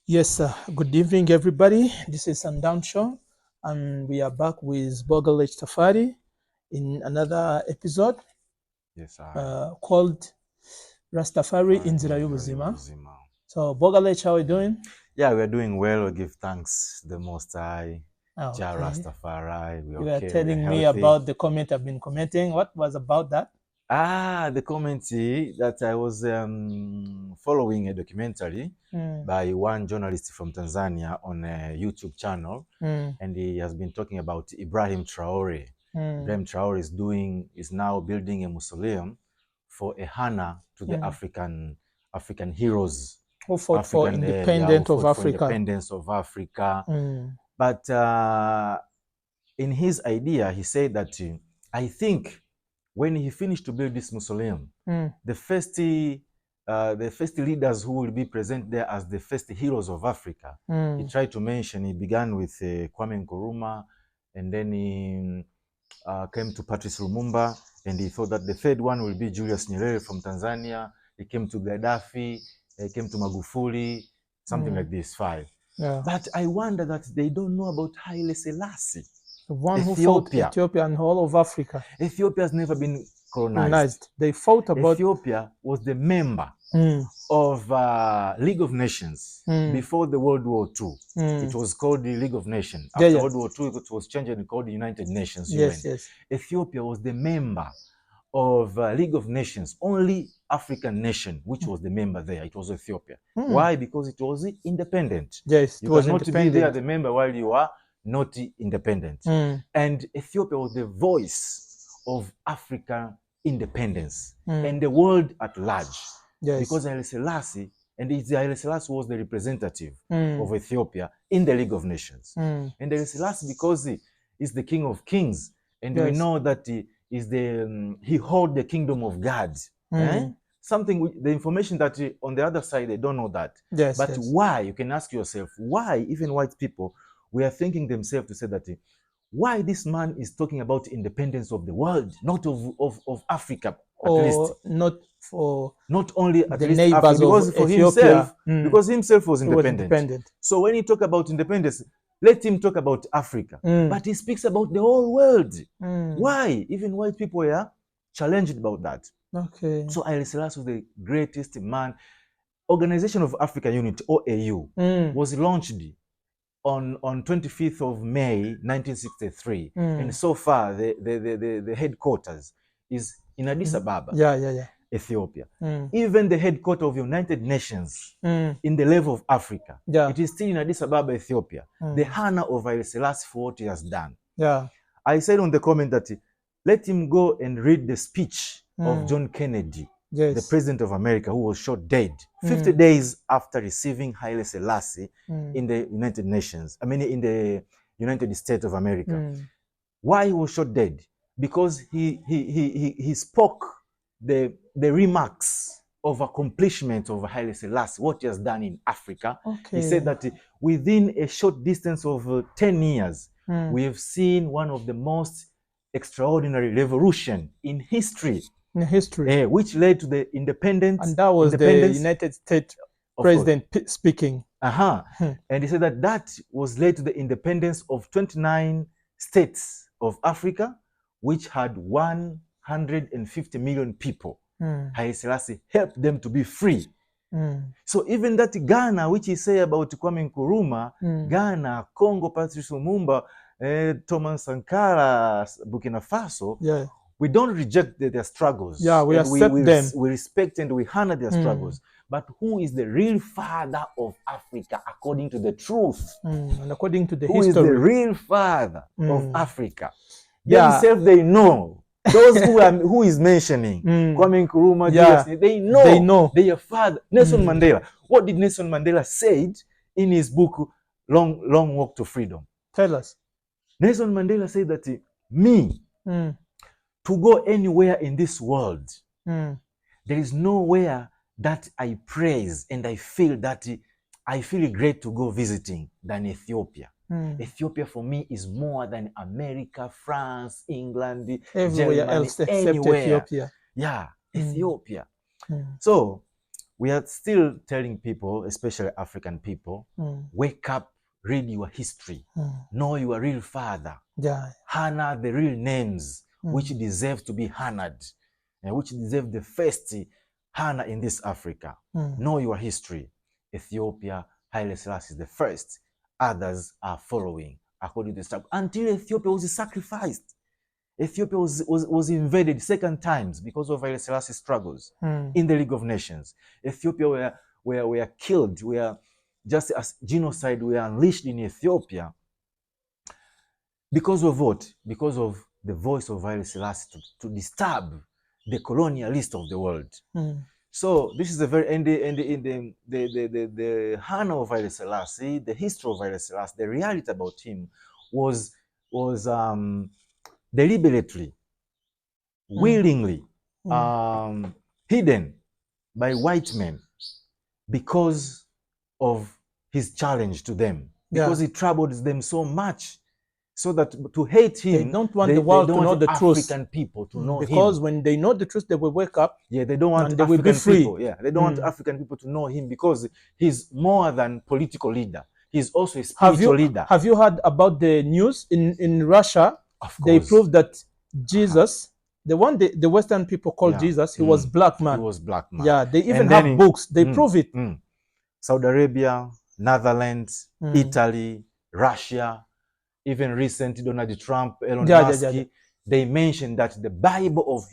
Yes, good evening, everybody. This is Sundown Show, and we are back with Bogalech Tafari in another episode Yes, I. called Rastafari Fine, Inzira Indra Yubuzima. Yubuzima. So, Bogalech, how are you doing? Yeah, we are doing well. We give thanks to the Most High, Jah Okay. Rastafari. We're You were okay. We're telling me healthy. about the comment I've been commenting. What was about that? The commentary that I was following a documentary Mm, by one journalist from Tanzania on a YouTube channel, mm, and he has been talking about Ibrahim Traore. mm, Ibrahim Traore is now building a mausoleum for a honor to the mm. African heroes, Who fought for African who independence of fought for Africa? independence of Africa. Mm, But in his idea, he said that I think when he finished to build this mausoleum, mm, the first leaders who will be present there as the first heroes of Africa, he mm. tried to mention. He began with Kwame Nkrumah, and then he came to Patrice Lumumba, and he thought that the third one will be Julius Nyerere from Tanzania. He came to Gaddafi, he came to Magufuli, something like this, five. Yeah. But I wonder that they don't know about Haile Selassie. The one who fought Ethiopia. Ethiopia and all of Africa. Ethiopia has never been colonized. Colonized. They fought about Ethiopia was the member of League of Nations before the World War II. It was called the League of Nations. After World War II, it was changed and called the United Nations, UN. Yes. Ethiopia was the member of League of Nations, only African nation which was the member there. It was Ethiopia. Why? Because it was independent. Yes, you cannot be there the member while you are not independent. And Ethiopia was the voice of African independence and the world at large. Yes. Because Haile Selassie, Haile Selassie was the representative of Ethiopia in the League of Nations. And Haile Selassie, because he is the King of Kings, and we know that he holds the kingdom of God. The information that on the other side, they don't know that. But why? You can ask yourself, why even white people, we are thinking themselves to say that, why this man is talking about independence of the world, not of Africa, at least. Not only at the least neighbors Africa, because of for Ethiopia, because himself was independent. So when he talk about independence, let him talk about Africa. But he speaks about the whole world. Why? Even white people are challenged about that. Okay. So Haile Selassie was the greatest man. Organization of African Unity, OAU, was launched on 25th of May 1963, and so far the headquarters is in Addis Ababa, Ethiopia. Even the headquarters of United Nations in the level of Africa, it is still in Addis Ababa, Ethiopia. The honor of Haile Selassie for what he has done. I said on the comment that let him go and read the speech of John Kennedy, the president of America, who was shot dead 50 days after receiving Haile Selassie in the United Nations. I mean, in the United States of America. Why he was shot dead? Because he spoke the remarks of accomplishment of Haile Selassie, what he has done in Africa. He said that within a short distance of 10 years, we have seen one of the most extraordinary revolution in history. Which led to the independence. And that was the United States president speaking. And he said that was led to the independence of 29 states of Africa, which had 150 million people. Haile Selassie helped them to be free. So even that Ghana, which he say about Kwame Nkrumah, Ghana, Congo, Patrice Lumumba, Thomas Sankara, Burkina Faso, we don't reject their struggles. We accept them. We respect and we honor their struggles. But who is the real father of Africa according to the truth? And according to the history. Who is the real father of Africa? Themselves, they know. Those who is mentioning Kwame Nkrumah, they know their father. Nelson Mandela. What did Nelson Mandela say in his book Long Walk to Freedom? Tell us. Nelson Mandela said that to go anywhere in this world, there is nowhere that I praise and I feel great to go visiting than Ethiopia. Ethiopia for me is more than America, France, England, everywhere Germany, else except anywhere. Ethiopia. Ethiopia. So we are still telling people, especially African people, wake up, read your history, know your real father, honor the real names which deserve to be honored, and which deserve the first honor in this Africa. Know your history. Ethiopia, Haile Selassie is the first. Others are following according to the struggle. Until Ethiopia was sacrificed. Ethiopia was invaded second times because of Haile Selassie's struggles in the League of Nations. Ethiopia were killed, were just as genocide were unleashed in Ethiopia. Because of what? Because of the voice of Haile Selassie to disturb the colonialist of the world. So this is a very the honor of Haile Selassie, the history of Haile Selassie, the reality about him was deliberately, willingly hidden by white men because of his challenge to them, because he troubled them so much, so that to hate him, they don't want the world to know the truth. African people to know him, because when they know the truth, they will wake up. Yeah, they don't want and they African will be free. people. Yeah, they don't want African people to know him because he's more than political leader. He's also a spiritual leader. Have you heard about the news in Russia? Of course. They proved that Jesus, the one the Western people call Jesus, he was black man. He was black man. Yeah, they even have books. They prove it. Saudi Arabia, Netherlands, Italy, Russia, even recently Donald Trump, Elon Musk, they mentioned that the Bible of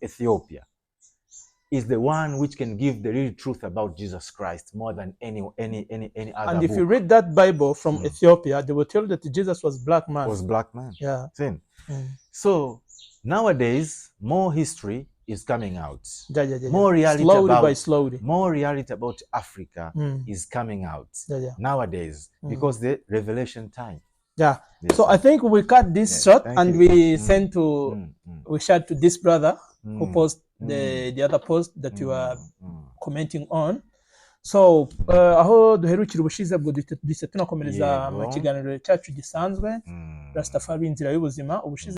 Ethiopia is the one which can give the real truth about Jesus Christ more than any other And if you read that Bible from Ethiopia, they will tell you that Jesus was black man. Was black man. Yeah. So nowadays, more history is coming out. More reality more reality about Africa is coming out nowadays because the revelation time. So I think we cut this short and we send to we shared to this brother who posted the other post that you are commenting on. So aho duherukira ubushize bwo duhise tunakomereza mu kiganiro cyacu gisanzwe Rastafari inzira y'ubuzima ubushize